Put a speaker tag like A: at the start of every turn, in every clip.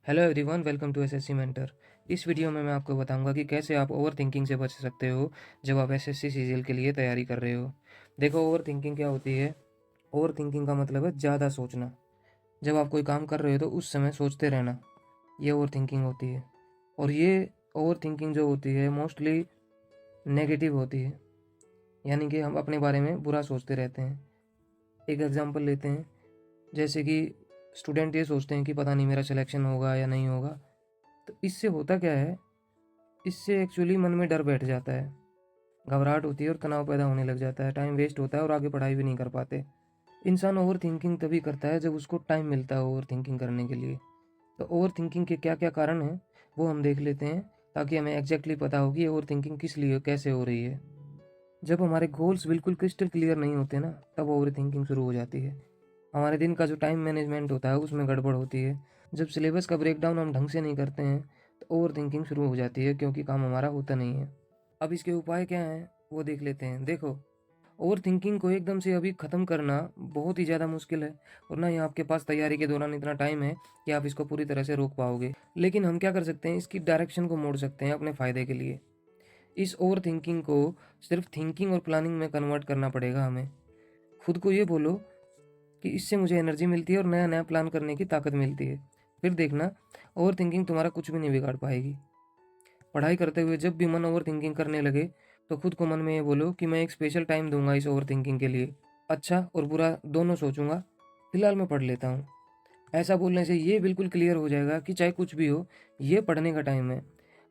A: Hello everyone, welcome to SSC mentor. इस video में मैं आपको बताऊंगा कि कैसे आप ओवर थिंकिंग से बच सकते हो जब आप एसएससी सीजीएल के लिए तैयारी कर रहे हो। देखो, ओवर थिंकिंग क्या होती है। ओवर थिंकिंग का मतलब है ज़्यादा सोचना। जब आप कोई काम कर रहे हो तो उस समय सोचते रहना, ये ओवर थिंकिंग होती है। और ये ओवर थिंकिंग जो होती है मोस्टली नेगेटिव होती है, यानी कि हम अपने बारे में बुरा सोचते रहते हैं। एक एग्जांपल लेते हैं, जैसे कि स्टूडेंट ये सोचते हैं कि पता नहीं मेरा सिलेक्शन होगा या नहीं होगा। तो इससे होता क्या है, इससे एक्चुअली मन में डर बैठ जाता है, घबराहट होती है और तनाव पैदा होने लग जाता है, टाइम वेस्ट होता है और आगे पढ़ाई भी नहीं कर पाते। इंसान ओवर थिंकिंग तभी करता है जब उसको टाइम मिलता है ओवर थिंकिंग करने के लिए। तो ओवर थिंकिंग के क्या क्या कारण हैं वो हम देख लेते हैं, ताकि हमें एग्जैक्टली पता हो कि ओवर थिंकिंग किस लिए कैसे हो रही है। जब हमारे गोल्स बिल्कुल क्रिस्टल क्लियर नहीं होते ना, तब ओवर थिंकिंग शुरू हो जाती है। हमारे दिन का जो टाइम मैनेजमेंट होता है उसमें गड़बड़ होती है। जब सिलेबस का ब्रेकडाउन हम ढंग से नहीं करते हैं तो ओवर थिंकिंग शुरू हो जाती है, क्योंकि काम हमारा होता नहीं है। अब इसके उपाय क्या हैं वो देख लेते हैं। देखो, ओवर थिंकिंग को एकदम से अभी ख़त्म करना बहुत ही ज़्यादा मुश्किल है, और ना ही आपके पास तैयारी के दौरान इतना टाइम है कि आप इसको पूरी तरह से रोक पाओगे। लेकिन हम क्या कर सकते हैं, इसकी डायरेक्शन को मोड़ सकते हैं अपने फ़ायदे के लिए। इस ओवर थिंकिंग को सिर्फ थिंकिंग और प्लानिंग में कन्वर्ट करना पड़ेगा हमें। खुद को ये बोलो कि इससे मुझे एनर्जी मिलती है और नया नया प्लान करने की ताकत मिलती है। फिर देखना, ओवर थिंकिंग तुम्हारा कुछ भी नहीं बिगाड़ पाएगी। पढ़ाई करते हुए जब भी मन ओवर थिंकिंग करने लगे तो खुद को मन में ये बोलो कि मैं एक स्पेशल टाइम दूंगा इस ओवर थिंकिंग के लिए। अच्छा और बुरा दोनों सोचूंगा, फिलहाल मैं पढ़ लेता हूँ। ऐसा बोलने से ये बिल्कुल क्लियर हो जाएगा कि चाहे कुछ भी हो, ये पढ़ने का टाइम है।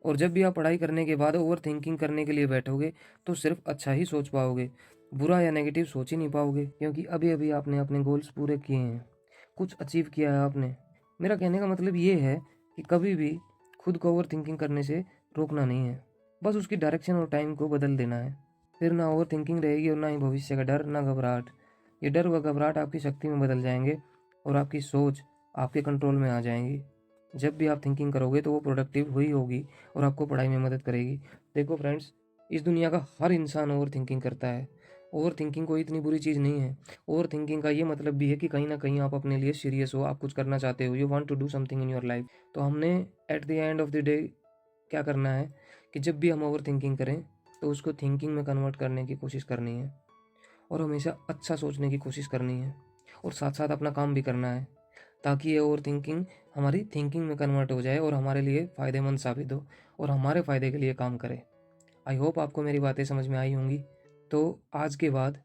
A: और जब भी आप पढ़ाई करने के बाद ओवर थिंकिंग करने के लिए बैठोगे तो सिर्फ अच्छा ही सोच पाओगे, बुरा या नेगेटिव सोच ही नहीं पाओगे, क्योंकि अभी अभी आपने अपने गोल्स पूरे किए हैं, कुछ अचीव किया है आपने। मेरा कहने का मतलब ये है कि कभी भी खुद को ओवर थिंकिंग करने से रोकना नहीं है, बस उसकी डायरेक्शन और टाइम को बदल देना है। फिर ना ओवर थिंकिंग रहेगी और ना ही भविष्य का डर, ना घबराहट। ये डर व घबराहट आपकी शक्ति में बदल जाएंगे और आपकी सोच आपके कंट्रोल में आ जाएंगी। जब भी आप थिंकिंग करोगे तो वो प्रोडक्टिव हुई होगी और आपको पढ़ाई में मदद करेगी। देखो फ्रेंड्स, इस दुनिया का हर इंसान ओवर थिंकिंग करता है। ओवर थिंकिंग कोई इतनी बुरी चीज़ नहीं है। ओवर थिंकिंग का ये मतलब भी है कि कहीं ना कहीं आप अपने लिए सीरियस हो, आप कुछ करना चाहते हो, you want to do something in your life. तो हमने at the end of the day क्या करना है कि जब भी हम ओवर थिंकिंग करें तो उसको थिंकिंग में कन्वर्ट करने की कोशिश करनी है, और हमेशा अच्छा सोचने की कोशिश करनी है, और साथ साथ अपना काम भी करना है, ताकि ये ओवर थिंकिंग हमारी थिंकिंग में कन्वर्ट हो जाए और हमारे लिए फ़ायदेमंद साबित हो और हमारे फ़ायदे के लिए काम करे। आई होप आपको मेरी बातें समझ में आई होंगी। तो आज के बाद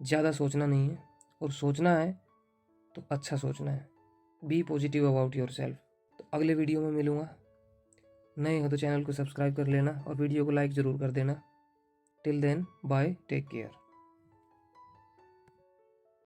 A: ज़्यादा सोचना नहीं है, और सोचना है तो अच्छा सोचना है। Be positive about yourself. तो अगले वीडियो में मिलूँगा। नए हो तो चैनल को सब्सक्राइब कर लेना और वीडियो को लाइक ज़रूर कर देना। Till then bye, take care.